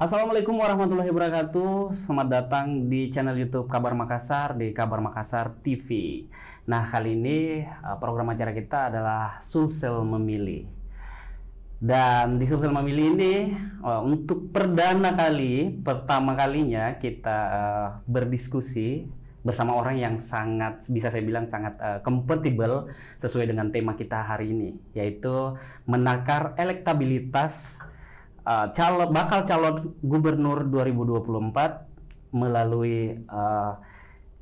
Assalamualaikum warahmatullahi wabarakatuh. Selamat datang di channel YouTube Kabar Makassar di Kabar Makassar TV. Nah, kali ini program acara kita adalah Sulsel Memilih. Dan di Sulsel Memilih ini untuk pertama kalinya kita berdiskusi bersama orang yang sangat, bisa saya bilang sangat kompatibel sesuai dengan tema kita hari ini, yaitu menakar elektabilitas bakal calon gubernur 2024 melalui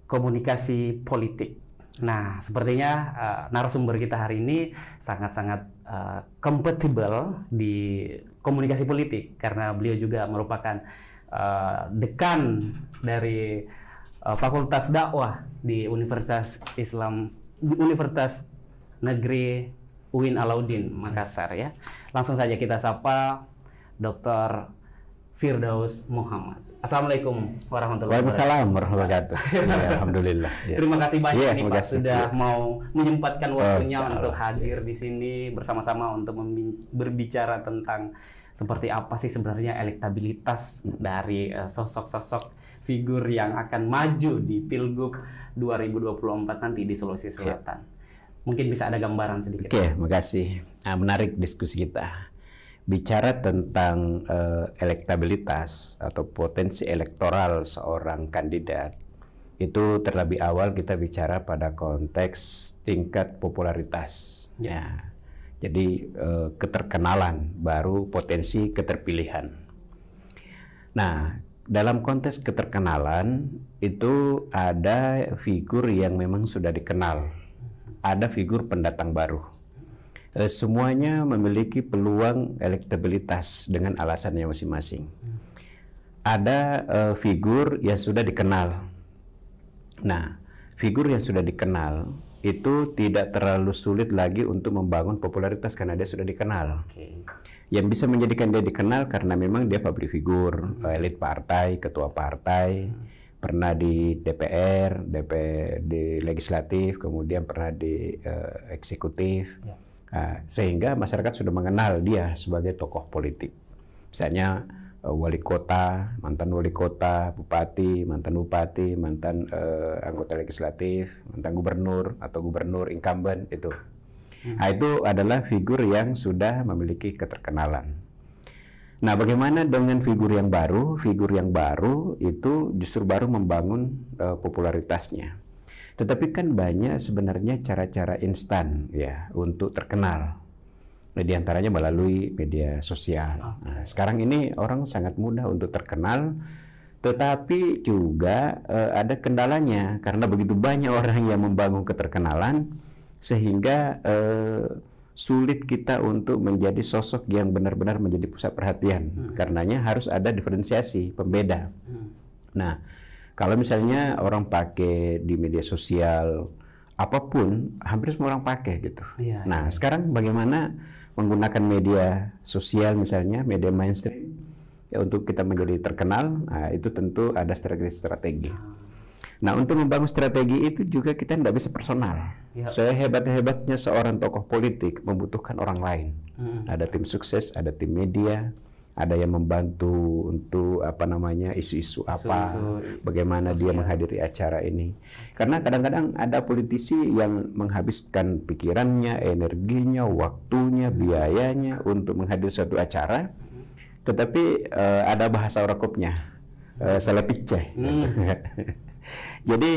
komunikasi politik. Nah, sepertinya narasumber kita hari ini sangat-sangat kompatibel di komunikasi politik karena beliau juga merupakan dekan dari Fakultas Dakwah di Universitas Negeri UIN Alauddin Makassar ya. Langsung saja kita sapa Dr. Firdaus Muhammad. Assalamualaikum warahmatullahi wabarakatuh. Waalaikumsalam warahmatullahi wabarakatuh. Ya, alhamdulillah. Ya. Terima kasih banyak nih Pak sudah ya. mau menyempatkan waktunya untuk Allah. hadir di sini bersama-sama untuk berbicara tentang seperti apa sih sebenarnya elektabilitas dari sosok-sosok figur yang akan maju di Pilgub 2024 nanti di Sulawesi Selatan. Mungkin bisa ada gambaran sedikit. Oke, makasih. Menarik diskusi kita. Bicara tentang elektabilitas atau potensi elektoral seorang kandidat, itu terlebih awal kita bicara pada konteks tingkat popularitas. Ya. Jadi keterkenalan baru potensi keterpilihan. Nah, dalam konteks keterkenalan itu ada figur yang memang sudah dikenal, ada figur pendatang baru. Semuanya memiliki peluang elektabilitas dengan alasannya masing-masing. Ada figur yang sudah dikenal. Nah, figur yang sudah dikenal itu tidak terlalu sulit lagi untuk membangun popularitas karena dia sudah dikenal. Yang bisa menjadikan dia dikenal karena memang dia public figure, elit partai, ketua partai, pernah di DPR, di legislatif, kemudian pernah di eksekutif. Sehingga masyarakat sudah mengenal dia sebagai tokoh politik. Misalnya wali kota, mantan wali kota, bupati, mantan anggota legislatif, mantan gubernur atau gubernur incumbent itu. Nah, itu adalah figur yang sudah memiliki keterkenalan. Nah, bagaimana dengan figur yang baru? Figur yang baru itu justru baru membangun popularitasnya. Tetapi kan banyak sebenarnya cara-cara instan ya untuk terkenal. Di antaranya melalui media sosial. Nah, sekarang ini orang sangat mudah untuk terkenal, tetapi juga ada kendalanya karena begitu banyak orang yang membangun keterkenalan sehingga sulit kita untuk menjadi sosok yang benar-benar menjadi pusat perhatian. Karenanya harus ada diferensiasi, pembeda. Nah, kalau misalnya orang pakai di media sosial apapun, hampir semua orang pakai gitu. Nah, sekarang bagaimana menggunakan media sosial misalnya, media mainstream ya, untuk kita menjadi terkenal? Nah, itu tentu ada strategi-strategi. Nah, untuk membangun strategi itu juga kita tidak bisa personal. Sehebat-hebatnya seorang tokoh politik membutuhkan orang lain. Ada tim sukses, ada tim media, ada yang membantu untuk isu-isu apa, bagaimana dia menghadiri acara ini. Karena kadang-kadang ada politisi yang menghabiskan pikirannya, energinya, waktunya, biayanya untuk menghadiri suatu acara, tetapi ada bahasa Orokopnya, salah piceh. Jadi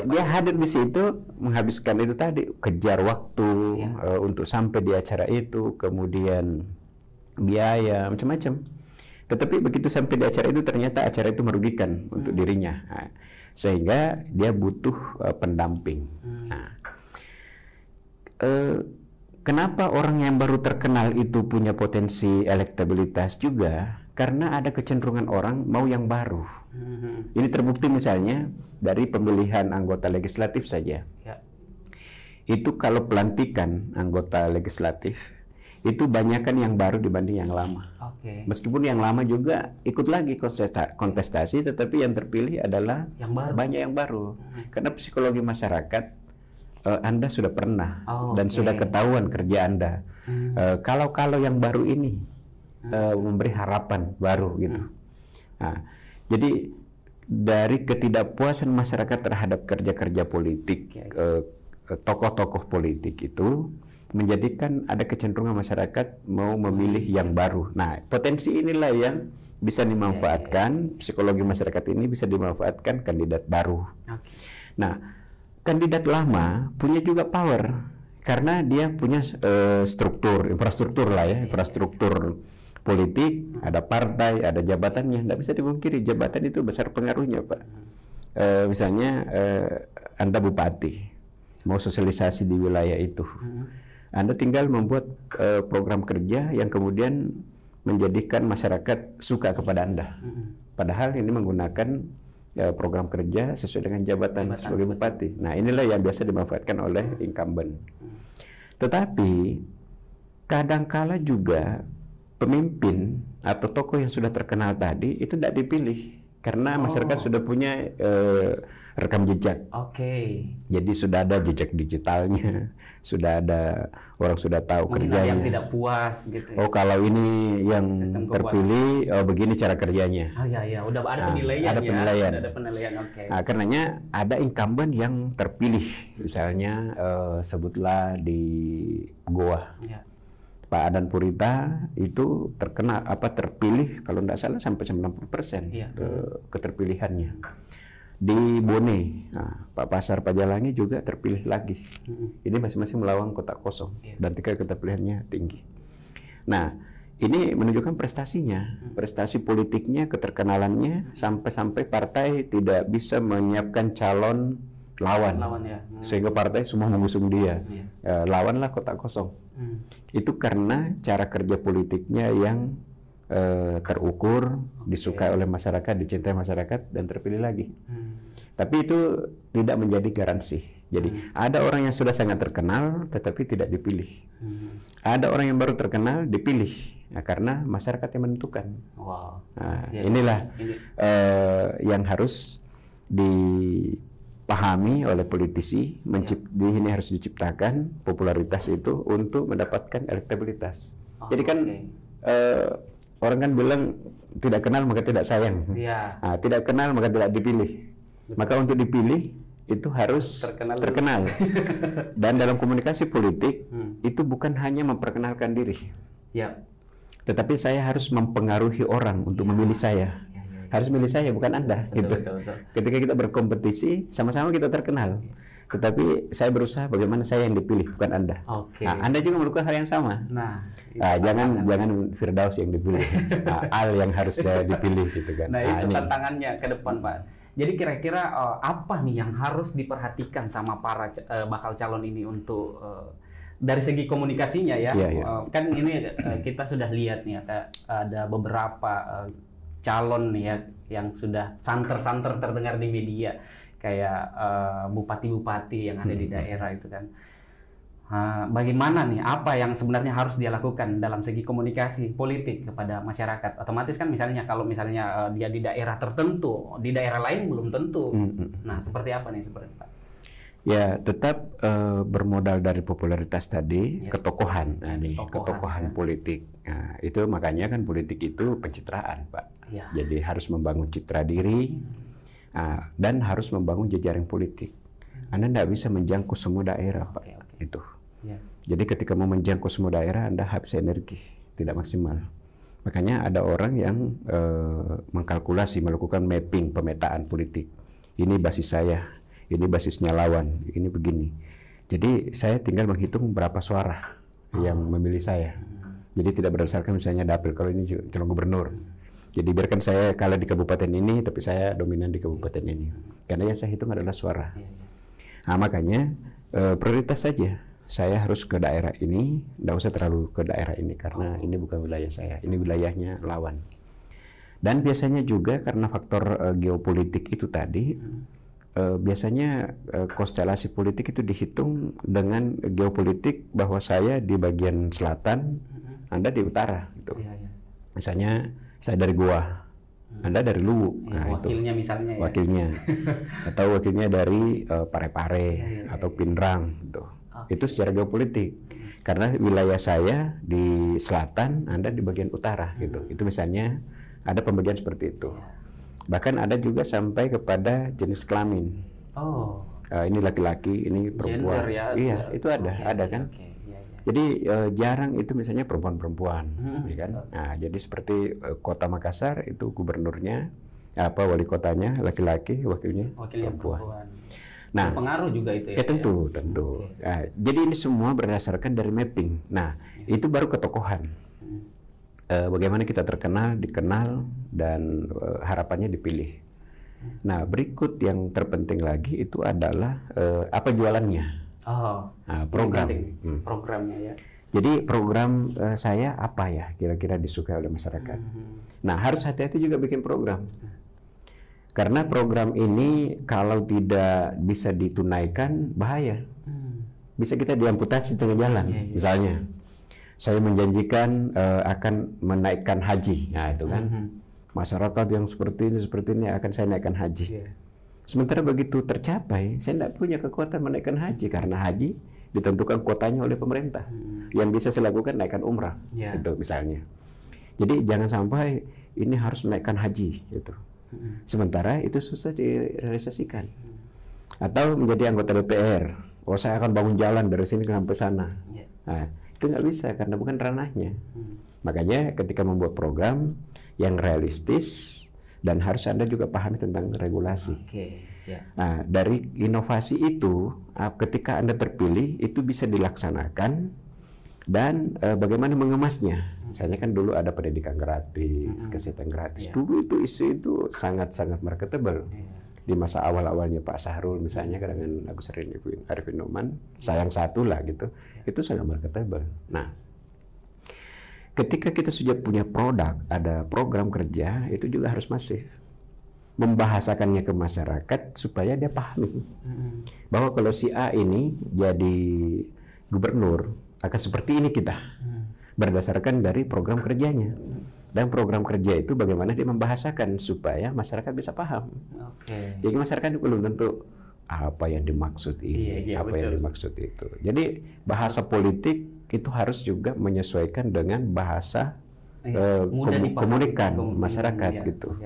dia hadir di situ menghabiskan itu tadi, kejar waktu untuk sampai di acara itu, kemudian biaya macam-macam. Tetapi begitu sampai di acara itu ternyata acara itu merugikan untuk dirinya, sehingga dia butuh pendamping. Kenapa orang yang baru terkenal itu punya potensi elektabilitas juga? Karena ada kecenderungan orang mau yang baru. Ini terbukti misalnya dari pemilihan anggota legislatif saja. Itu kalau pelantikan anggota legislatif itu banyakkan yang baru dibanding yang lama. Meskipun yang lama juga ikut lagi kontestasi, tetapi yang terpilih adalah banyak yang baru. Karena psikologi masyarakat, Anda sudah pernah dan sudah ketahuan kerja Anda. Kalau yang baru ini memberi harapan baru gitu. Nah, jadi dari ketidakpuasan masyarakat terhadap kerja-kerja politik, tokoh-tokoh politik itu menjadikan ada kecenderungan masyarakat mau memilih yang baru. Nah, potensi inilah yang bisa dimanfaatkan, psikologi masyarakat ini bisa dimanfaatkan kandidat baru. Nah, kandidat lama punya juga power karena dia punya infrastruktur lah ya, infrastruktur politik, ada partai, ada jabatannya. Tidak bisa dipungkiri jabatan itu besar pengaruhnya, Pak. Misalnya Anda bupati, mau sosialisasi di wilayah itu, Anda tinggal membuat program kerja yang kemudian menjadikan masyarakat suka kepada Anda. Padahal ini menggunakan program kerja sesuai dengan jabatan sebagai bupati. Nah, inilah yang biasa dimanfaatkan oleh incumbent. Tetapi kadangkala juga pemimpin atau tokoh yang sudah terkenal tadi itu tidak dipilih karena masyarakat sudah punya rekam jejak. Jadi sudah ada jejak digitalnya, sudah ada orang sudah tahu mungkin kerjanya. Yang tidak puas gitu. Kalau ini yang terpilih, begini cara kerjanya. Iya, udah ada penilaian. Ada penilaian. Ada penilaian. Nah, karenanya ada incumbent yang terpilih, misalnya sebutlah di Goa. Pak Adan Purita itu terpilih kalau tidak salah sampai 90% keterpilihannya. Di Bone, Pak Pasar Pajalangi juga terpilih lagi. Ini masing-masing melawan kotak kosong dan tingkat keterpilihannya tinggi. Nah, ini menunjukkan prestasinya, prestasi politiknya, keterkenalannya, sampai-sampai partai tidak bisa menyiapkan calon lawan sehingga partai semua mengusung dia. Lawanlah kotak kosong. Itu karena cara kerja politiknya yang terukur, disukai oleh masyarakat, dicintai masyarakat, dan terpilih lagi. Tapi itu tidak menjadi garansi. Jadi ada orang yang sudah sangat terkenal tetapi tidak dipilih. Ada orang yang baru terkenal dipilih. Karena masyarakat yang menentukan. Inilah yang harus dipahami oleh politisi. Ini harus diciptakan popularitas itu untuk mendapatkan elektabilitas. Jadi kan orang kan bilang tidak kenal maka tidak sayang. Tidak kenal maka tidak dipilih. Maka untuk dipilih itu harus terkenal. Dan dalam komunikasi politik itu bukan hanya memperkenalkan diri. Tetapi saya harus mempengaruhi orang untuk memilih saya. Harus milih saya, bukan Anda. Betul. Ketika kita berkompetisi, sama-sama kita terkenal. Tetapi saya berusaha bagaimana saya yang dipilih, bukan Anda. Anda juga melakukan hal yang sama. Jangan Firdaus yang dipilih, Al yang harus dipilih gitu kan. Itu tantangannya ke depan, Pak. Jadi kira-kira apa nih yang harus diperhatikan sama para bakal calon ini untuk dari segi komunikasinya ya? Kan ini kita sudah lihat nih ada beberapa calon ya yang sudah santer-santer terdengar di media kayak bupati-bupati yang ada di daerah itu kan. Bagaimana nih apa yang sebenarnya harus dia lakukan dalam segi komunikasi politik kepada masyarakat? Otomatis kan misalnya kalau misalnya dia di daerah tertentu, di daerah lain belum tentu. Nah, seperti apa nih sebenarnya, Pak? Ya, tetap bermodal dari popularitas tadi, ketokohan. Ketokohan politik. Nah, itu makanya kan politik itu pencitraan, Pak. Jadi harus membangun citra diri dan harus membangun jejaring politik. Anda tidak bisa menjangkau semua daerah, Pak. Itu. Jadi ketika mau menjangkau semua daerah, Anda habis energi, tidak maksimal. Makanya ada orang yang mengkalkulasi, melakukan mapping, pemetaan politik. Ini basis saya, ini basisnya lawan, ini begini. Jadi saya tinggal menghitung berapa suara yang memilih saya. Jadi tidak berdasarkan misalnya dapil, kalau ini calon gubernur. Jadi biarkan saya kalah di kabupaten ini, tapi saya dominan di kabupaten ini. Karena yang saya hitung adalah suara. Nah, makanya prioritas saja. Saya harus ke daerah ini, tidak usah terlalu ke daerah ini karena ini bukan wilayah saya, ini wilayahnya lawan. Dan biasanya juga karena faktor geopolitik itu tadi, biasanya konstelasi politik itu dihitung dengan geopolitik bahwa saya di bagian selatan, Anda di utara, gitu. Misalnya saya dari Goa, Anda dari Luwu, wakilnya itu misalnya wakilnya, atau wakilnya dari Parepare atau Pinrang, gitu. Itu secara geopolitik. Karena wilayah saya di selatan, Anda di bagian utara gitu. Itu misalnya ada pembagian seperti itu. Bahkan ada juga sampai kepada jenis kelamin. Ini laki-laki, ini perempuan. Gender ya, iya, itu ada kan. Jadi jarang itu misalnya perempuan-perempuan, ya kan. Nah, jadi seperti Kota Makassar itu gubernurnya, wali kotanya laki-laki, wakilnya perempuan. Nah, pengaruh juga itu ya. Tentu. Nah, jadi ini semua berdasarkan dari mapping. Nah, itu baru ketokohan. Bagaimana kita terkenal, dikenal, dan harapannya dipilih. Nah, berikut yang terpenting lagi itu adalah apa jualannya. Program. Programnya ya. Jadi program saya apa ya kira-kira disukai oleh masyarakat. Nah, harus hati-hati juga bikin program. Karena program ini kalau tidak bisa ditunaikan bahaya. Bisa kita diamputasi tengah jalan. Misalnya, saya menjanjikan akan menaikkan haji. Nah, itu kan. Masyarakat yang seperti ini akan saya naikkan haji. Sementara begitu tercapai, saya tidak punya kekuatan menaikkan haji karena haji ditentukan kuotanya oleh pemerintah. Yang bisa saya lakukan naikkan umrah, itu misalnya. Jadi jangan sampai ini harus menaikkan haji, gitu. Sementara itu susah direalisasikan. Atau menjadi anggota DPR, saya akan bangun jalan dari sini sampai sana. Nah, itu nggak bisa karena bukan ranahnya. Makanya ketika membuat program yang realistis, dan harus Anda juga pahami tentang regulasi. Nah, dari inovasi itu, ketika Anda terpilih, itu bisa dilaksanakan dan bagaimana mengemasnya. Misalnya kan dulu ada pendidikan gratis, kesehatan gratis. Dulu itu isu itu sangat-sangat marketable. Di masa awal-awalnya Pak Sahrul misalnya dengan Agus Arifin Numan, sayang satu lah gitu, itu sangat marketable. Nah, ketika kita sudah punya produk, ada program kerja, itu juga harus masif. Membahasakannya ke masyarakat supaya dia pahami. Bahwa kalau si A ini jadi gubernur, akan seperti ini kita. Berdasarkan dari program kerjanya. Dan program kerja itu bagaimana dia membahasakan supaya masyarakat bisa paham. Jadi masyarakat itu belum tentu apa yang dimaksud ini, yang dimaksud itu. Jadi bahasa politik itu harus juga menyesuaikan dengan bahasa komunikan masyarakat gitu.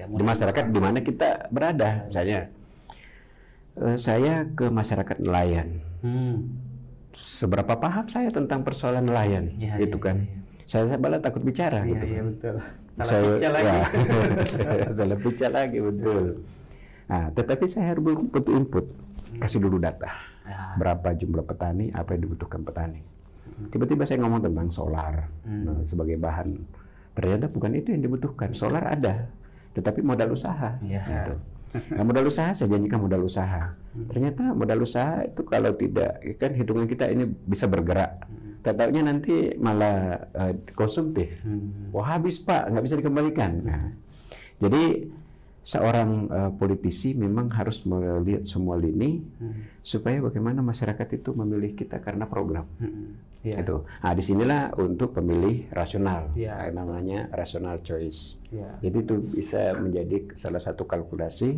Di masyarakat di mana kita berada. Misalnya saya ke masyarakat nelayan. Seberapa paham saya tentang persoalan nelayan, gitu kan? Saya malah takut bicara. Gitu. Betul. Salah bicara lagi, betul. Nah, tetapi saya harus butuh input. Kasih dulu data. Berapa jumlah petani, apa yang dibutuhkan petani. Tiba-tiba saya ngomong tentang solar sebagai bahan. Ternyata bukan itu yang dibutuhkan. Solar ada, tetapi modal usaha. Gitu. Nah, modal usaha, saya janjikan modal usaha. Ternyata modal usaha itu kalau tidak, kan hitungan kita ini bisa bergerak. Tahu-taunya nanti malah konsumtif. Wah, habis Pak, nggak bisa dikembalikan. Nah, jadi seorang politisi memang harus melihat semua lini supaya bagaimana masyarakat itu memilih kita karena program. Itu. Nah, disinilah untuk pemilih rasional, namanya rational choice. Jadi itu bisa menjadi salah satu kalkulasi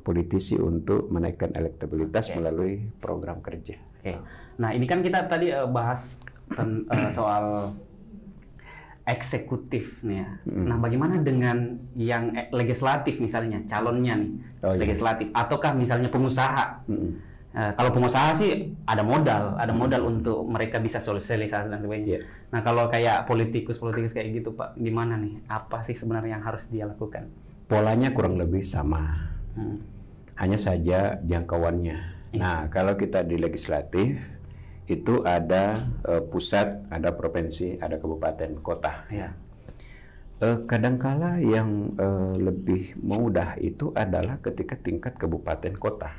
politisi untuk menaikkan elektabilitas melalui program kerja. Nah, ini kan kita tadi bahas soal eksekutif nih ya. Nah, bagaimana dengan yang legislatif misalnya, calonnya nih, legislatif, ataukah misalnya pengusaha? Kalau pengusaha sih ada modal untuk mereka bisa sosialisasi dan sebagainya. Nah, kalau kayak politikus kayak gitu Pak, gimana nih? Apa sih sebenarnya yang harus dia lakukan? Polanya kurang lebih sama, hanya saja jangkauannya. Nah, kalau kita di legislatif itu ada pusat, ada provinsi, ada kabupaten, kota. Kadangkala yang lebih mudah itu adalah ketika tingkat kabupaten kota.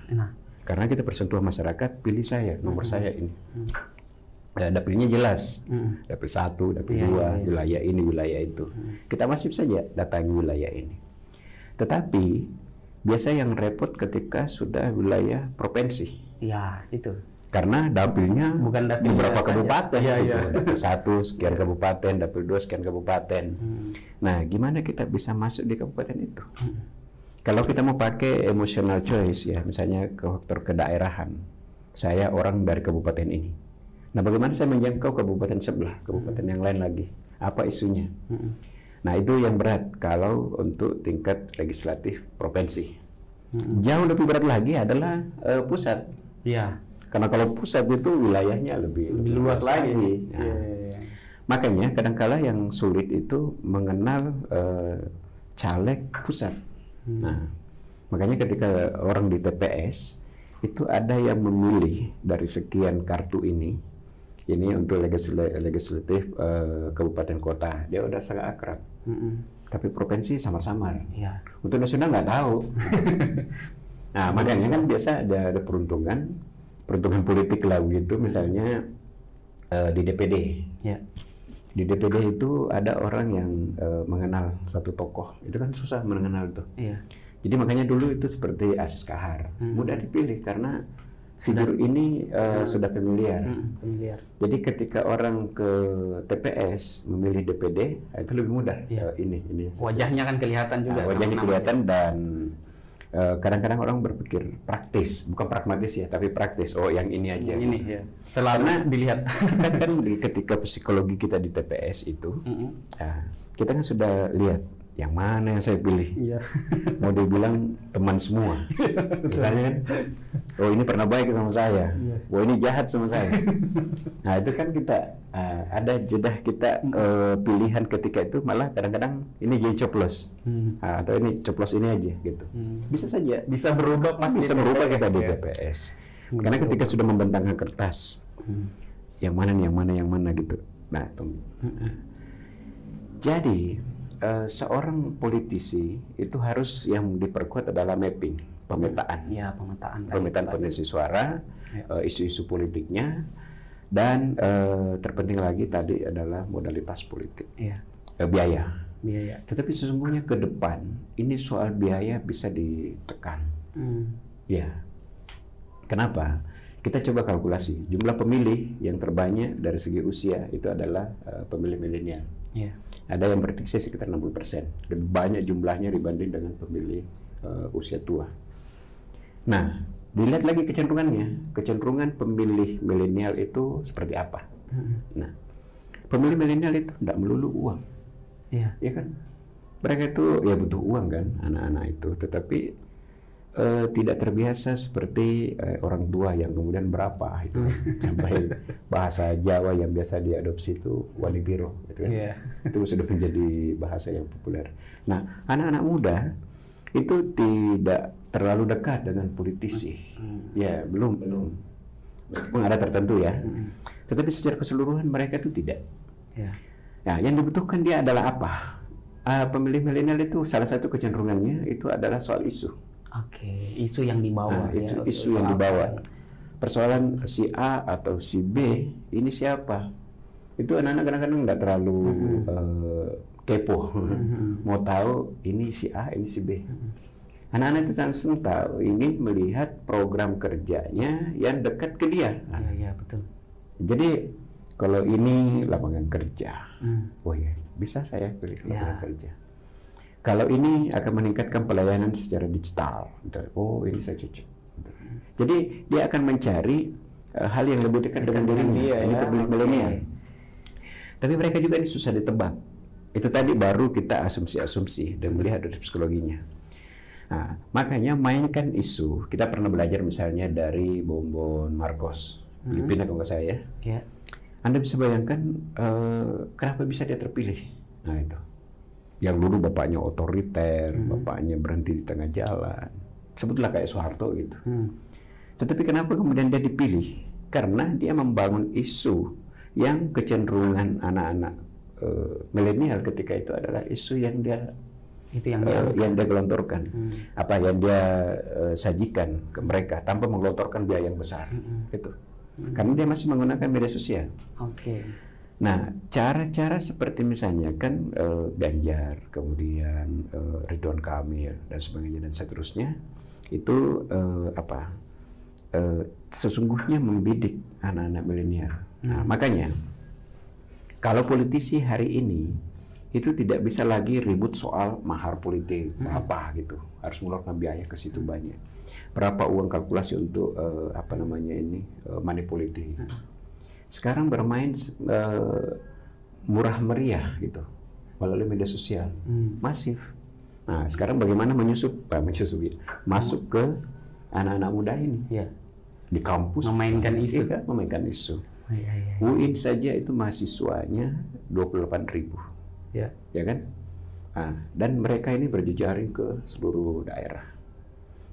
Karena kita bersentuhan masyarakat, pilih saya, nomor saya ini. Dapilnya jelas, dapil 1, dapil 2, wilayah ini, wilayah itu. Kita masif saja datangi wilayah ini. Tetapi biasa yang repot ketika sudah wilayah provinsi. Itu. Karena dapilnya bukan dapil beberapa kabupaten, dapil 1 sekian kabupaten, dapil 2 sekian kabupaten. Nah, gimana kita bisa masuk di kabupaten itu? Kalau kita mau pakai emotional choice ya, misalnya ke faktor kedaerahan, saya orang dari kabupaten ini. Nah, bagaimana saya menjangkau kabupaten sebelah, kabupaten yang lain lagi? Apa isunya? Nah, itu yang berat kalau untuk tingkat legislatif provinsi. Jauh lebih berat lagi adalah pusat. Iya. Karena kalau pusat itu wilayahnya lebih luas lagi. Nah, makanya kadangkala yang sulit itu mengenal caleg pusat. Nah, makanya ketika orang di TPS itu ada yang memilih dari sekian kartu ini untuk legislatif kabupaten kota, dia udah sangat akrab. Tapi provinsi samar-samar. Untuk nasional nggak tahu. Nah, makanya kan biasa ada peruntungan politik lah gitu, misalnya di DPD. Di DPD itu ada orang yang mengenal satu tokoh, itu kan susah mengenal tuh. Jadi makanya dulu itu seperti Aziz Kahar, mudah dipilih karena figur ini sudah familiar. Jadi ketika orang ke TPS memilih DPD, itu lebih mudah. Ini wajahnya kan kelihatan juga. Wajahnya kelihatan dan kadang-kadang orang berpikir praktis, bukan pragmatis ya, tapi praktis. Oh, yang ini aja. Ini ya. Selalu dilihat. kan ketika psikologi kita di TPS itu, kita kan sudah lihat yang mana yang saya pilih. Mau dibilang teman semua. Misalnya kan, oh ini pernah baik sama saya. Oh ini jahat sama saya. Nah itu kan kita ada jeda kita pilihan ketika itu, malah kadang-kadang ini jadi coplos. Atau ini coplos ini aja gitu. Bisa saja. Bisa berubah pasti. Bisa berubah kita di TPS. Karena ketika sudah membentangkan kertas, yang mana nih, yang mana gitu. Nah, jadi seorang politisi itu harus yang diperkuat adalah mapping, pemetaan. Pemetaan potensi suara, isu-isu politiknya, dan terpenting lagi tadi adalah modalitas politik. Biaya. Tetapi sesungguhnya ke depan ini soal biaya bisa ditekan. Kenapa? Kita coba kalkulasi jumlah pemilih yang terbanyak dari segi usia itu adalah pemilih milenial. Ada yang prediksi sekitar 60%, lebih banyak jumlahnya dibanding dengan pemilih usia tua. Nah, dilihat lagi kecenderungan pemilih milenial itu seperti apa. Nah, pemilih milenial itu tidak melulu uang, ya kan? Mereka itu ya butuh uang kan, anak-anak itu, tetapi tidak terbiasa seperti orang tua yang kemudian berapa itu sampai bahasa Jawa yang biasa diadopsi itu wali biro gitu kan. Itu sudah menjadi bahasa yang populer. Nah, anak-anak muda itu tidak terlalu dekat dengan politisi. Belum meskipun ada tertentu ya. Tetapi secara keseluruhan mereka itu tidak. Nah, yang dibutuhkan dia adalah apa? Pemilih milenial itu salah satu kecenderungannya itu adalah soal isu. Isu yang dibawa. Isu yang dibawa. Persoalan si A atau si B, ini siapa? Itu anak-anak kadang-kadang nggak terlalu kepo. Mau tahu ini si A, ini si B. Anak-anak itu langsung tahu, ini melihat program kerjanya yang dekat ke dia. Betul. Jadi kalau ini lapangan kerja, bisa saya pilih lapangan kerja. Kalau ini akan meningkatkan pelayanan secara digital, ini saya cocok. Jadi dia akan mencari hal yang lebih dekat dengan dirinya. Ini pemilih milenial. Tapi mereka juga ini susah ditebak. Itu tadi baru kita asumsi-asumsi dan melihat dari psikologinya. Nah, makanya mainkan isu. Kita pernah belajar misalnya dari Bongbong Marcos, Filipina kalau nggak saya. Anda bisa bayangkan kenapa bisa dia terpilih. Nah itu. Yang dulu bapaknya otoriter, bapaknya berhenti di tengah jalan, sebutlah kayak Soeharto gitu. Tetapi kenapa kemudian dia dipilih? Karena dia membangun isu yang kecenderungan anak-anak milenial ketika itu adalah isu yang dia gelontorkan, apa yang dia sajikan ke mereka tanpa menggelontorkan biaya yang besar. Itu karena dia masih menggunakan media sosial. Nah, cara-cara seperti misalnya kan Ganjar, kemudian Ridwan Kamil dan sebagainya dan seterusnya itu sesungguhnya membidik anak-anak milenial. Nah, makanya kalau politisi hari ini itu tidak bisa lagi ribut soal mahar politik apa gitu, harus mengeluarkan biaya ke situ banyak. Berapa uang kalkulasi untuk money politik. Sekarang bermain murah meriah gitu melalui media sosial, masif. Nah, sekarang bagaimana masuk ke anak-anak muda ini di kampus, memainkan isu, memainkan isu. UIN saja itu mahasiswanya 28.000, ya kan? Nah, dan mereka ini berjejaring ke seluruh daerah.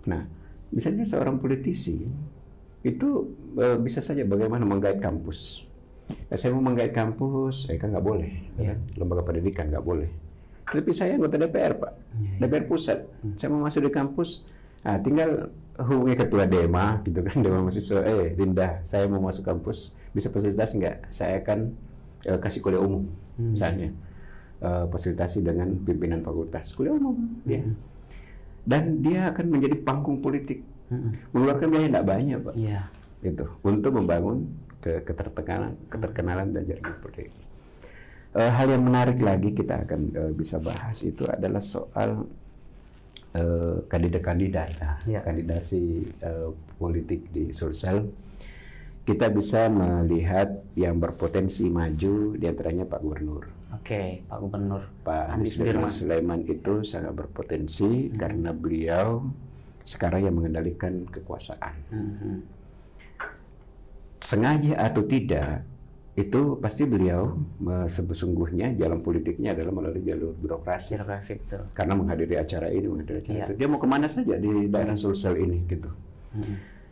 Nah, misalnya seorang politisi itu bisa saja bagaimana menggait kampus. Saya mau menggait kampus, kan nggak boleh. Lembaga pendidikan nggak boleh. Tapi saya anggota DPR, Pak. DPR pusat. Saya mau masuk di kampus, tinggal hubungi ketua DEMA gitu kan, DEMA mahasiswa, Linda, saya mau masuk kampus, bisa fasilitas nggak? Saya akan kasih kuliah umum, misalnya. Fasilitasi dengan pimpinan fakultas kuliah umum, ya. Dan dia akan menjadi panggung politik, mengeluarkan biaya tidak banyak, Pak, gitu, untuk membangun keterkenalan dan jaringan politik. Hal yang menarik lagi kita akan bisa bahas itu adalah soal kandidat-kandidat, kandidasi politik di Sulsel. Kita bisa melihat yang berpotensi maju, diantaranya Pak Gubernur. Oke, Pak Gubernur. Pak Anies Sulaiman itu sangat berpotensi karena beliau sekarang yang mengendalikan kekuasaan. Sengaja atau tidak, itu pasti beliau sesungguhnya jalan politiknya adalah melalui jalur birokrasi. Betul. Karena menghadiri acara ini, menghadiri acara itu. Dia mau kemana saja di daerah Sulsel ini, gitu.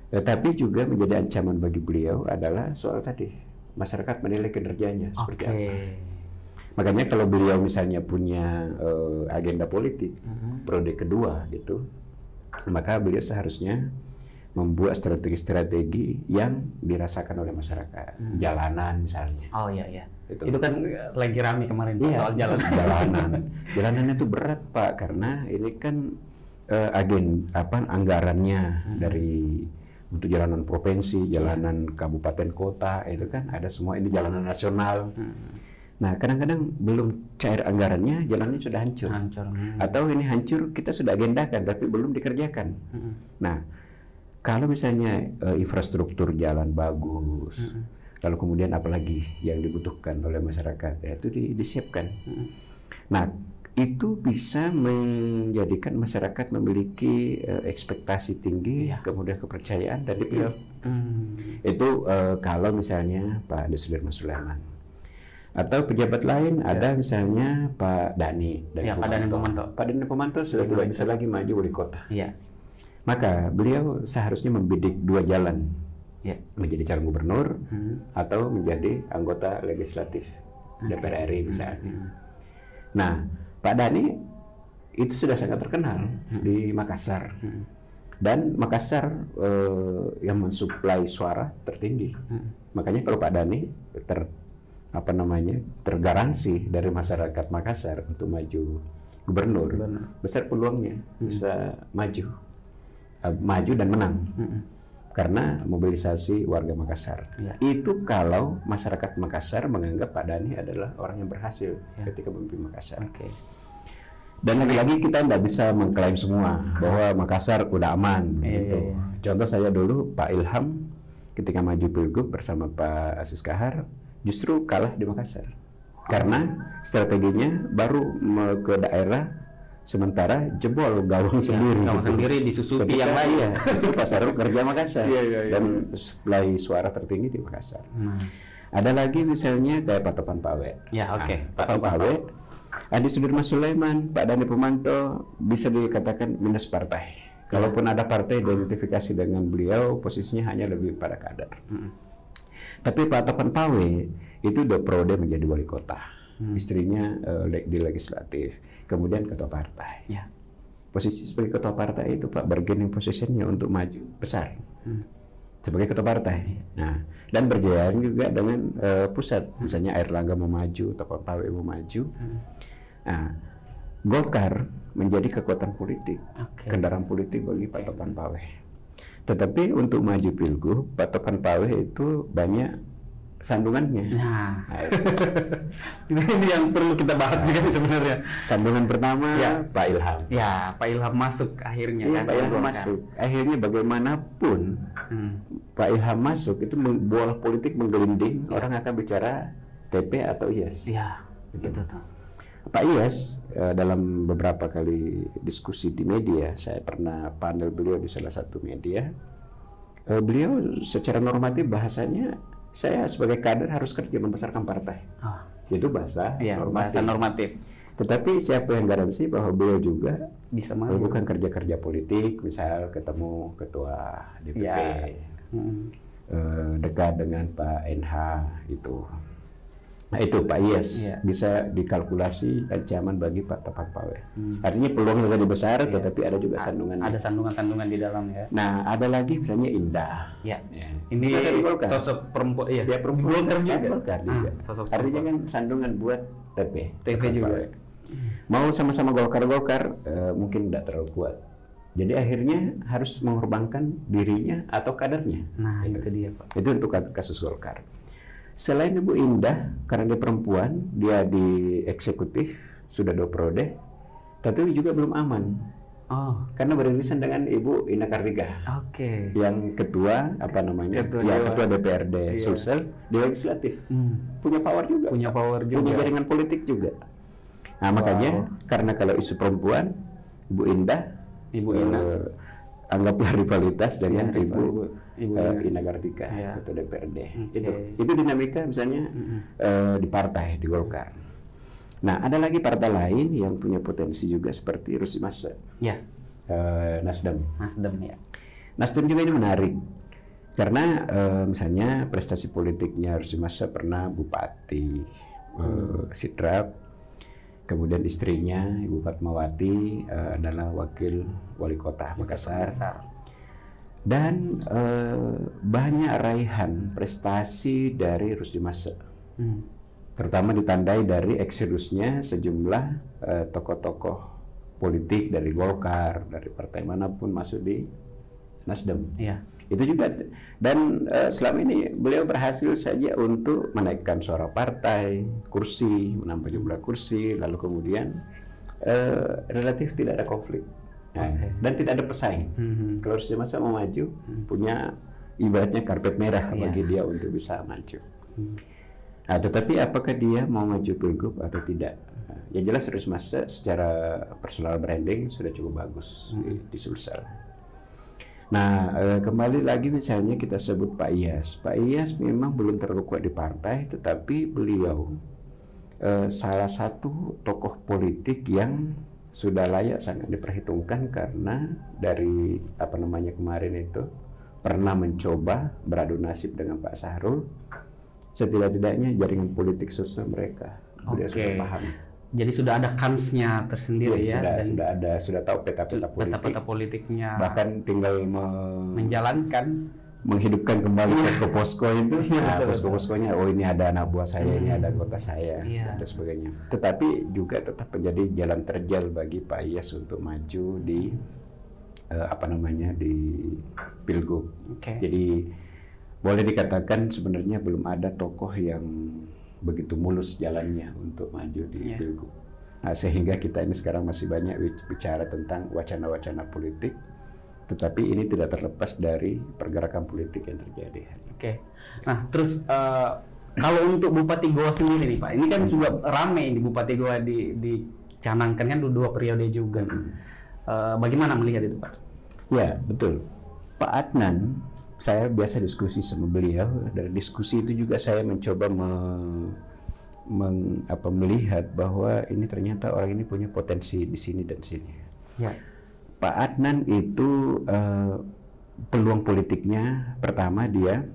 Tetapi juga menjadi ancaman bagi beliau adalah soal tadi, masyarakat menilai kinerjanya seperti apa. Makanya kalau beliau misalnya punya agenda politik periode kedua gitu, maka beliau seharusnya membuat strategi-strategi yang dirasakan oleh masyarakat. Jalanan misalnya. Oh iya. Itu kan lagi rame kemarin soal jalanan. Jalanan itu berat, Pak, karena ini kan anggarannya dari untuk jalanan provinsi, jalanan kabupaten kota, itu kan ada semua, ini jalanan nasional. Nah, kadang-kadang belum cair anggarannya, jalannya sudah hancur. Atau ini hancur, kita sudah agendakan tapi belum dikerjakan. Nah, kalau misalnya infrastruktur jalan bagus, lalu kemudian apalagi yang dibutuhkan oleh masyarakat, itu disiapkan. Nah, itu bisa menjadikan masyarakat memiliki ekspektasi tinggi, kemudian kepercayaan dan dipilih. Itu kalau misalnya Pak Sudirman Sulaiman. Atau pejabat lain ada misalnya Pak Dhani Pomanto. Pak Dhani Pomanto sudah tidak bisa lagi maju wali kota. Maka beliau seharusnya membidik dua jalan, menjadi calon gubernur atau menjadi anggota legislatif DPR RI misalnya. Nah, Pak Dhani itu sudah sangat terkenal di Makassar, dan Makassar yang mensuplai suara tertinggi. Makanya kalau Pak Dhani tergaransi dari masyarakat Makassar untuk maju gubernur, besar peluangnya bisa maju dan menang. Karena mobilisasi warga Makassar. Itu kalau masyarakat Makassar menganggap Pak Dhani adalah orang yang berhasil ketika memimpin Makassar. Dan lagi-lagi kita tidak bisa mengklaim semua bahwa Makassar udah aman. Gitu. Contoh saya dulu Pak Ilham ketika maju pilgub bersama Pak Aziz Kahar justru kalah di Makassar. Karena strateginya baru ke daerah, sementara jebol gawang sendiri. Gawang sendiri disusupi yang lain. Itu pasar kerja Makassar dan supply suara tertinggi di Makassar. Ada lagi misalnya kayak Pak Topan Pawe. Pak Topan Pawe, Adi Sudirman Sulaiman, Pak Dhani Pomanto bisa dikatakan minus partai. Kalaupun ada partai identifikasi dengan beliau, posisinya hanya lebih pada kader. Tapi Pak Topan Pawe itu udah periode menjadi wali kota. Istrinya di legislatif. Kemudian ketua partai. Posisi sebagai ketua partai itu Pak bargaining positionnya untuk maju besar sebagai ketua partai. Nah, dan berjaya juga dengan pusat. Misalnya Airlangga mau maju, Topan Pawe mau maju. Nah, Golkar menjadi kekuatan politik, kendaraan politik bagi Pak Topan Pawe. Tetapi untuk maju pilgub, Pak Topan Pawe itu banyak sandungannya. Nah, Nah, ini yang perlu kita bahas nih kan sebenarnya. sandungan pertama Ya. Pak Ilham. Ya, Pak Ilham masuk akhirnya Iya, kan. Pak Ilham Golkar. masuk. Akhirnya bagaimanapun Hmm. Pak Ilham masuk itu bola politik menggelinding, orang akan bicara TP atau IAS. Iya, gitu tuh. Pak IAS dalam beberapa kali diskusi di media, saya pernah panel beliau di salah satu media. Beliau secara normatif bahasanya, saya sebagai kader harus kerja membesarkan partai. Oh, Itu bahasa iya, bahasa normatif. Tetapi siapa yang garansi bahwa beliau juga Bisa maju. bukan kerja-kerja politik, misal ketemu ketua DPP, Ya. Hmm. dekat dengan Pak NH itu. Nah itu Pak IAS Iya. bisa dikalkulasi ancaman bagi Pak Tapak Pawe. Artinya peluang lebih besar, tetapi ada juga sandungan. Ada sandungan-sandungan di dalam ya. Nah ada lagi misalnya Indah. Ya. Ya. Ini Dia dari Golkar. sosok perempuan, iya. Dia perempuan Golkar juga. Golkar juga. Sosok Artinya kan sandungan buat TP. TP Tapak juga. Pawe. Mau sama-sama Golkar mungkin tidak terlalu kuat. Jadi akhirnya harus mengorbankan dirinya atau kadernya. Nah, itu dia, Pak. Itu untuk kasus Golkar. Selain Ibu Indah, karena dia perempuan, dia di eksekutif, sudah 2 periode, tapi juga belum aman. Oh, Karena beririsan dengan Ibu Ina Kartika, oke. yang ketua, Ketua ketua DPRD Iya. Sulsel, di legislatif. Hmm. Punya power juga, Punya power punya juga. jaringan politik juga. Nah makanya, karena kalau isu perempuan, Ibu Indah, Ibu Ina. anggaplah rivalitas dengan Iya, Ibu Ibu Ina Kartika, Iya. ketua DPRD. Oke. Itu dinamika misalnya di partai, di Golkar. Nah, ada lagi partai lain yang punya potensi juga seperti Rusdi Massa, Ya, Nasdem. Nasdem ya. Nasdem juga ini menarik karena misalnya prestasi politiknya Rusdi Massa pernah bupati Sidrap, kemudian istrinya Ibu Fatmawati adalah wakil wali kota Makassar. Dan banyak raihan prestasi dari Rusdi Massa, terutama ditandai dari eksodusnya sejumlah tokoh-tokoh politik dari Golkar, dari partai manapun masuk di Nasdem. Iya. Itu juga, dan selama ini beliau berhasil saja untuk menaikkan suara partai, kursi, menambah jumlah kursi, lalu kemudian relatif tidak ada konflik. Nah, dan tidak ada pesaing. Kalau Rusdi Massa mau maju, punya ibaratnya karpet merah bagi dia untuk bisa maju. Nah, tetapi apakah dia mau maju pilgub atau tidak? Nah, yang jelas Rusdi Massa secara personal branding sudah cukup bagus di Sulsel. Nah, kembali lagi misalnya kita sebut Pak IAS. Pak IAS memang belum terlalu kuat di partai, tetapi beliau salah satu tokoh politik yang sudah layak sangat diperhitungkan karena dari kemarin itu pernah mencoba beradu nasib dengan Pak Sahrul. Setidak-tidaknya jaringan politik sosial mereka beliau sudah paham. Jadi sudah ada kansnya tersendiri ya. Sudah tahu peta-peta politik. Peta-peta politiknya. Bahkan tinggal menjalankan, menghidupkan kembali posko-posko itu. Nah, posko-poskonya, oh ini ada anak buah saya, ini ada anggota saya, dan sebagainya. Tetapi juga tetap menjadi jalan terjal bagi Pak IAS untuk maju di di pilgub. Jadi boleh dikatakan sebenarnya belum ada tokoh yang begitu mulus jalannya untuk maju di pilgub. Nah, sehingga kita ini sekarang masih banyak bicara tentang wacana-wacana politik, tetapi ini tidak terlepas dari pergerakan politik yang terjadi. Nah, terus kalau untuk Bupati Goa sendiri nih Pak, ini kan juga ramai di Bupati Goa dicanangkan kan 2 periode juga. Bagaimana melihat itu Pak? Ya, betul. Pak Adnan, saya biasa diskusi sama beliau. Dari diskusi itu juga saya mencoba melihat bahwa ini ternyata orang ini punya potensi di sini dan sini. Ya. Pak Adnan itu peluang politiknya pertama dia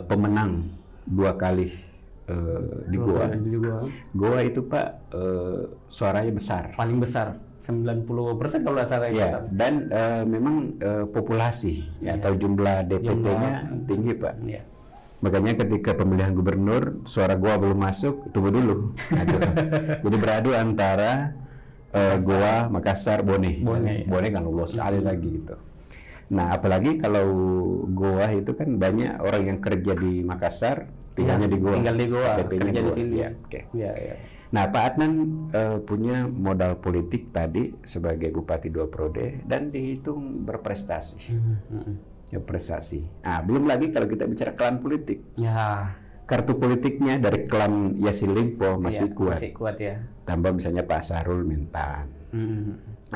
pemenang 2 kali di Goa. Goa itu Pak suaranya besar. Paling besar. 90% kalau saya ya, dan memang populasi atau jumlah DPT-nya tinggi Pak. Ya. Makanya ketika pemilihan gubernur suara Goa belum masuk, tunggu dulu. Jadi beradu antara Goa, Makassar, Bone kan lolos sekali lagi gitu. Nah, apalagi kalau Goa itu kan banyak orang yang kerja di Makassar, tinggalnya di Goa. Tinggal di Goa, DP-nya kerja di Goa. sini. Ya, oke. Ya, ya. Nah, Pak Adnan punya modal politik tadi sebagai Bupati 2 Periode dan dihitung berprestasi. Ya, prestasi. Nah, belum lagi kalau kita bicara klan politik. Ya. Kartu politiknya dari klan Yassin Limpo masih kuat. Masih kuat ya. Tambah misalnya Pak Sahrul Mentan.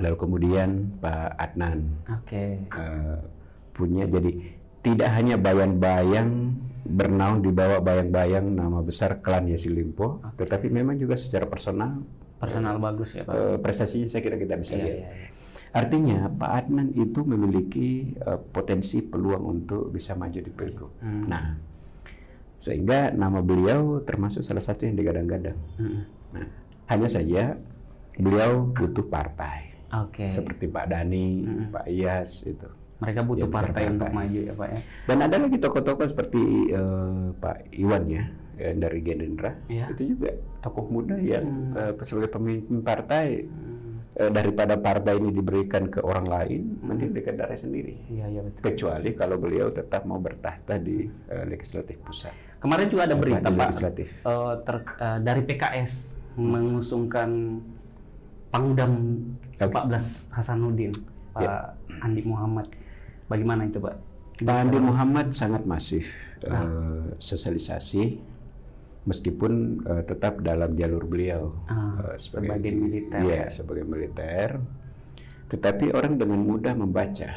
Lalu kemudian Pak Adnan. Oke. Punya, jadi tidak hanya bayang-bayang bernaung di bawah bayang-bayang nama besar klan Yassin Limpo, tetapi memang juga secara personal bagus ya Pak. Prestasinya saya kira kita bisa lihat. Iya. Artinya Pak Adnan itu memiliki potensi peluang untuk bisa maju di Pilgub. Nah, sehingga nama beliau termasuk salah satu yang digadang-gadang. Nah, hanya saja beliau butuh partai. Seperti Pak Dhani, Pak Iyas itu. Mereka butuh partai untuk maju ya Pak ya. Dan ada lagi tokoh-tokoh seperti Pak Iwan ya, dari Gerindra. Itu juga tokoh muda yang sebagai pemimpin partai. Daripada partai ini diberikan ke orang lain, mending dikedarai sendiri. Iya, betul. Kecuali kalau beliau tetap mau bertahta di legislatif pusat. Kemarin juga ada berita Pak dari PKS mengusungkan Pangdam 14 Hasanuddin, Pak Andi Muhammad. Bagaimana itu Pak? Pak Andi Muhammad sangat masif sosialisasi. Meskipun tetap dalam jalur beliau sebagai militer. Iya, sebagai militer. Tetapi orang dengan mudah membaca.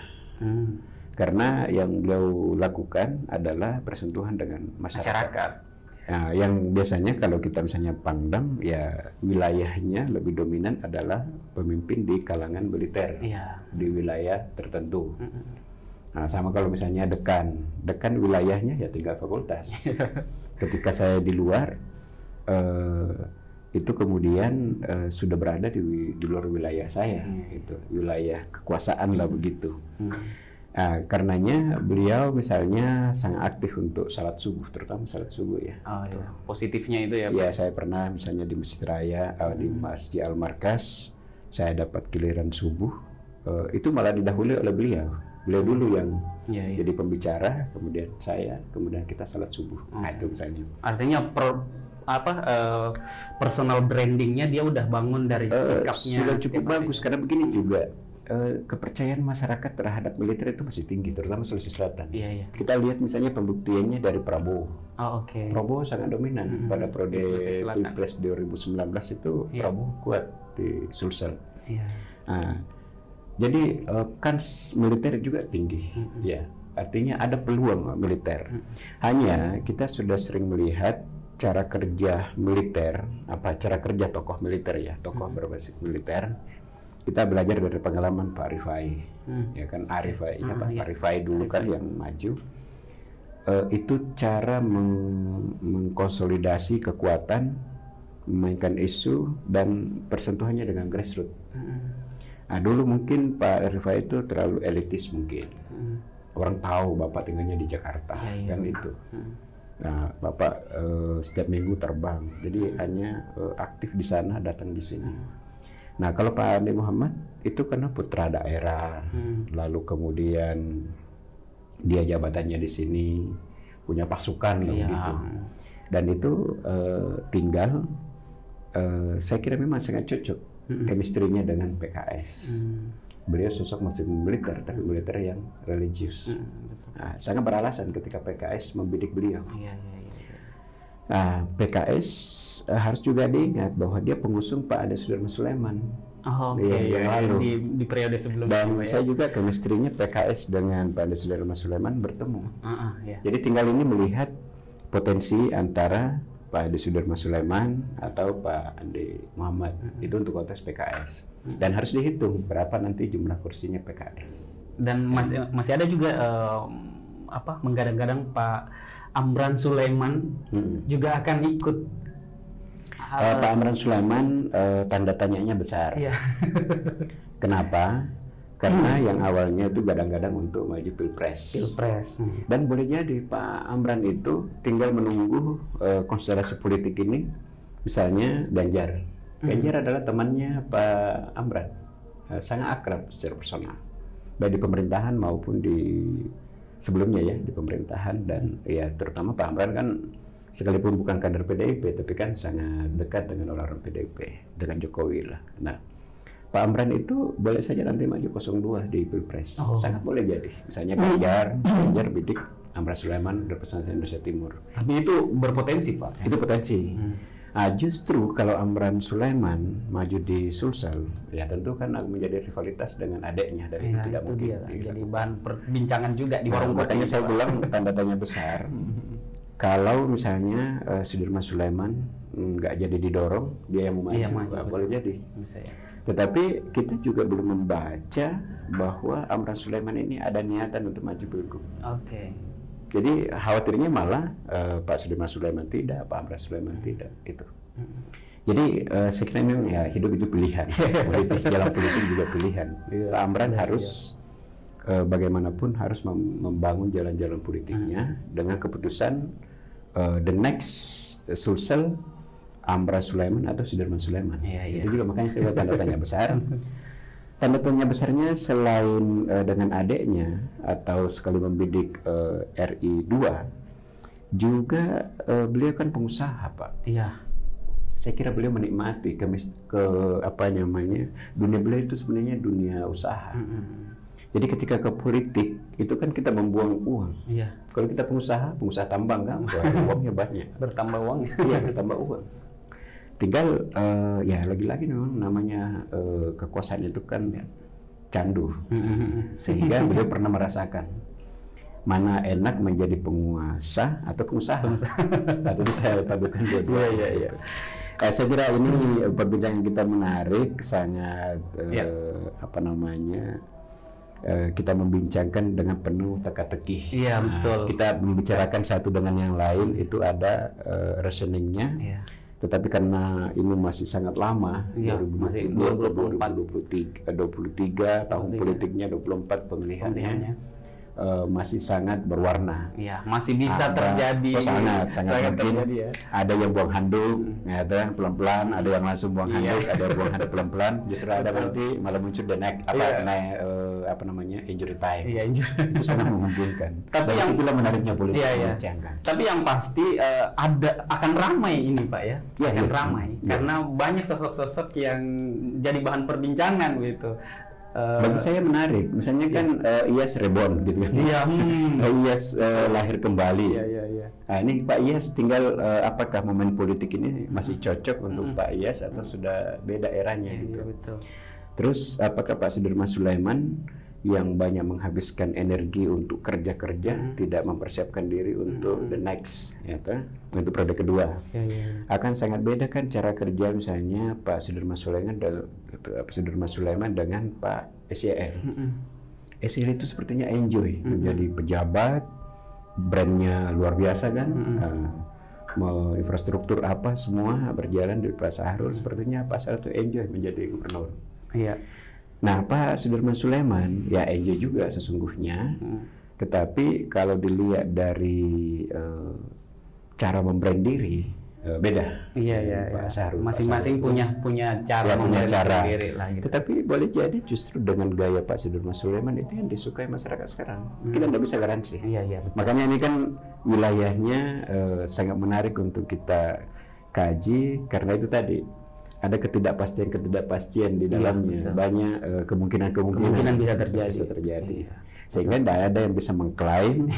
Karena yang beliau lakukan adalah bersentuhan dengan masyarakat. Nah, yang biasanya kalau kita misalnya Pangdam, ya wilayahnya lebih dominan adalah pemimpin di kalangan militer. Di wilayah tertentu. Nah, sama kalau misalnya dekan wilayahnya ya tinggal fakultas. Ketika saya di luar, itu kemudian sudah berada di luar wilayah saya, itu wilayah kekuasaan lah begitu. Nah, karenanya beliau misalnya sangat aktif untuk salat subuh, terutama salat subuh ya. Positifnya itu ya Pak? Ya, saya pernah misalnya di Masjid Raya, di Masjid Al-Markas, saya dapat giliran subuh, itu malah didahului oleh beliau. Beliau dulu yang jadi pembicara, kemudian saya, kemudian kita salat subuh. Nah, itu misalnya. Artinya personal brandingnya dia udah bangun dari sikapnya. Sudah cukup bagus, karena begini juga. Kepercayaan masyarakat terhadap militer itu masih tinggi, terutama Sulawesi Selatan. Kita lihat misalnya pembuktiannya dari Prabowo. Prabowo sangat dominan pada periode Pilpres 2019 itu. Prabowo kuat di Sulsel. Nah, jadi kans militer juga tinggi, ya. Artinya ada peluang militer. Hanya kita sudah sering melihat cara kerja militer, cara kerja tokoh militer ya, tokoh berbasis militer. Kita belajar dari pengalaman Pak Rifai, ya kan, Pak Rifai dulu kan yang maju. Itu cara mengkonsolidasi kekuatan, memainkan isu dan persentuhannya dengan grassroots. Nah, dulu mungkin Pak Rifai itu terlalu elitis mungkin. Orang tahu Bapak tinggalnya di Jakarta, kan itu. Nah, Bapak setiap minggu terbang, jadi hanya aktif di sana, datang di sini. Nah, kalau Pak Andi Muhammad itu karena putra daerah, lalu kemudian dia jabatannya di sini, punya pasukan gitu. Dan itu tinggal, saya kira memang sangat cocok. Chemistry-nya dengan PKS. Beliau sosok masih militer, tapi militer yang religius. Nah, sangat beralasan ketika PKS membidik beliau. Nah, PKS harus juga diingat bahwa dia pengusung Pak Ade Sudarmo Sulaiman. Di periode sebelumnya. Dan saya juga chemistry-nya PKS dengan Pak Ade Sudarmo Sulaiman bertemu. Jadi tinggal ini melihat potensi antara Pak Ade Sudarmo Sulaiman atau Pak Andi Muhammad itu untuk konteks PKS, dan harus dihitung berapa nanti jumlah kursinya PKS. Dan masih ada juga menggadang-gadang Pak Amran Sulaiman juga akan ikut. Pak Amran Sulaiman tanda tanyanya besar. Kenapa? Karena yang awalnya itu gadang-gadang untuk maju Pilpres. Dan boleh jadi Pak Amran itu tinggal menunggu konstelasi politik ini, misalnya Ganjar. Ganjar adalah temannya Pak Amran, sangat akrab secara personal. baik di pemerintahan maupun di sebelumnya ya di pemerintahan, dan ya terutama Pak Amran kan sekalipun bukan kader PDIP tapi kan sangat dekat dengan orang-orang PDIP, dengan Jokowi lah. Nah, Pak Amran itu boleh saja nanti maju 02 di Pilpres, sangat boleh jadi. Misalnya Ganjar Bidik, Amran Sulaiman, representasi Indonesia Timur. Tapi itu berpotensi Pak. Itu potensi. Nah, justru kalau Amran Sulaiman maju di Sulsel, ya tentu kan menjadi rivalitas dengan adiknya, dan itu tidak mungkin. Jadi bahan perbincangan juga di warung kopi. Makanya saya bilang tanda tanya besar. Kalau misalnya Sudirman Sulaiman nggak jadi didorong, dia yang mau maju, boleh jadi. Tetapi kita juga belum membaca bahwa Amran Sulaiman ini ada niatan untuk maju pilgub. Jadi khawatirnya malah Pak Sudirman Sulaiman tidak, Pak Amran Sulaiman tidak, itu. Jadi saya kira memang ya hidup itu pilihan, jalan politik juga pilihan. Pak Amran harus bagaimanapun harus membangun jalan-jalan politiknya dengan keputusan the next Sulsel Amran Sulaiman atau Sudirman Sulaiman. Itu juga makanya saya tanda tanya besar. Tanda tanya besarnya selain dengan adiknya atau sekali membidik RI 2, juga beliau kan pengusaha Pak. Saya kira beliau menikmati dunia beliau itu sebenarnya dunia usaha. Jadi ketika ke politik itu kan kita membuang uang. Kalau kita pengusaha tambang kan, uangnya banyak. Bertambah uang. Bertambah uang. Tinggal ya lagi-lagi memang namanya kekuasaan itu kan candu, sehingga beliau pernah merasakan mana enak menjadi penguasa atau pengusaha. Tadi saya padukan dua-duanya. Saya kira ini perbincangan kita menarik, sangat kita membincangkan dengan penuh teka-teki. Betul. Kita membicarakan satu dengan yang lain itu ada reasoningnya. Tetapi karena ini masih sangat lama, 2023 tahun politiknya, 24 pemilihannya, masih sangat berwarna. Masih bisa terjadi. Sangat mungkin terjadi, ya. Ada yang buang handuk, pelan-pelan, ada yang langsung buang handuk, ada yang buang handuk pelan-pelan. Justru ada nanti malah muncul injury time. Itu sangat memungkinkan. Tapi yang itulah menariknya politik. Tapi yang pasti akan ramai ini Pak ya. Akan ramai karena banyak sosok-sosok yang jadi bahan perbincangan gitu. Bagi saya menarik, misalnya kan Iyas Reborn gitu kan. Iyas lahir kembali. Nah, ini Pak Iyas tinggal apakah momen politik ini masih cocok untuk Pak Iyas atau sudah beda eranya gitu. Betul. Terus apakah Pak Sudirman Sulaiman yang banyak menghabiskan energi untuk kerja-kerja, tidak mempersiapkan diri untuk the next, untuk periode kedua. Akan sangat beda kan cara kerja misalnya Pak Sudirman Sulaiman dengan Pak SYL. SYL itu sepertinya enjoy menjadi pejabat, brandnya luar biasa kan, infrastruktur apa semua berjalan di Pak Sahrul, sepertinya Pak Sahrul itu enjoy menjadi gubernur. Nah, Pak Sudirman Sulaiman ya enjoy juga sesungguhnya, tetapi kalau dilihat dari cara membrand diri beda. Pak Sahrul masing-masing punya cara membrand sendiri lah. Gitu. Tetapi boleh jadi justru dengan gaya Pak Sudirman Sulaiman itu yang disukai masyarakat sekarang. Kita tidak bisa garansi. Makanya ini kan wilayahnya sangat menarik untuk kita kaji karena itu tadi. Ada ketidakpastian di dalamnya, banyak kemungkinan bisa terjadi. Sehingga tidak ada yang bisa mengklaim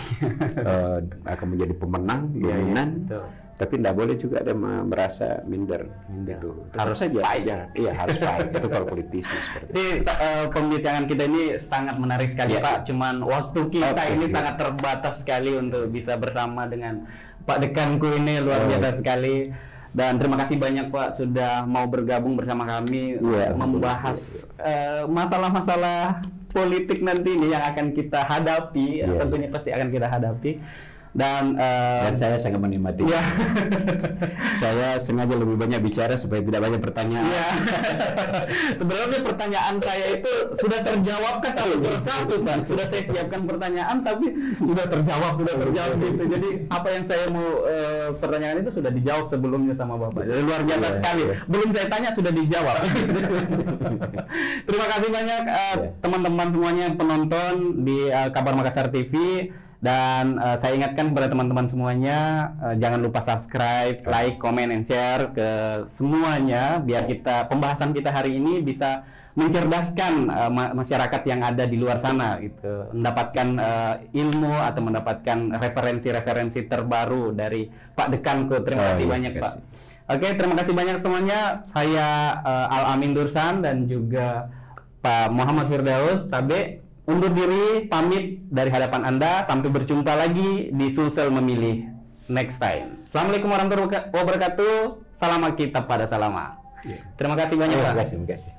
akan menjadi pemenang dominan, tapi tidak boleh juga ada merasa minder. Gitu. Harus saja fight. Harus fight. Itu kalau politisi seperti itu. Pembicaraan kita ini sangat menarik sekali Pak. Cuman waktu kita ini sangat terbatas sekali untuk bisa bersama dengan Pak Dekanku ini luar biasa sekali. Dan terima kasih banyak Pak sudah mau bergabung bersama kami membahas masalah-masalah politik nanti ini yang akan kita hadapi, tentunya pasti akan kita hadapi. Dan saya sangat menikmati. Ya. Saya sengaja lebih banyak bicara supaya tidak banyak pertanyaan. Ya. Sebenarnya pertanyaan saya itu sudah terjawabkan satu persatu kan. Sudah saya siapkan pertanyaan tapi sudah terjawab gitu. Jadi apa yang saya mau pertanyaan itu sudah dijawab sebelumnya sama Bapak. Jadi luar biasa sekali. Belum saya tanya sudah dijawab. Terima kasih banyak teman-teman semuanya penonton di Kabar Makassar TV. Dan saya ingatkan kepada teman-teman semuanya, jangan lupa subscribe, like, comment, and share ke semuanya biar pembahasan kita hari ini bisa mencerdaskan masyarakat yang ada di luar sana gitu, mendapatkan ilmu atau mendapatkan referensi-referensi terbaru dari Pak Dekanku. Terima kasih banyak Pak. Oke, terima kasih banyak semuanya. Saya Al-Amin Dursan dan juga Pak Muhammad Firdaus Tabe undur diri, pamit dari hadapan Anda. Sampai berjumpa lagi di Sulsel Memilih next time. Assalamualaikum warahmatullahi wabarakatuh. Salam kita pada salama. Terima kasih banyak Pak. Terima kasih.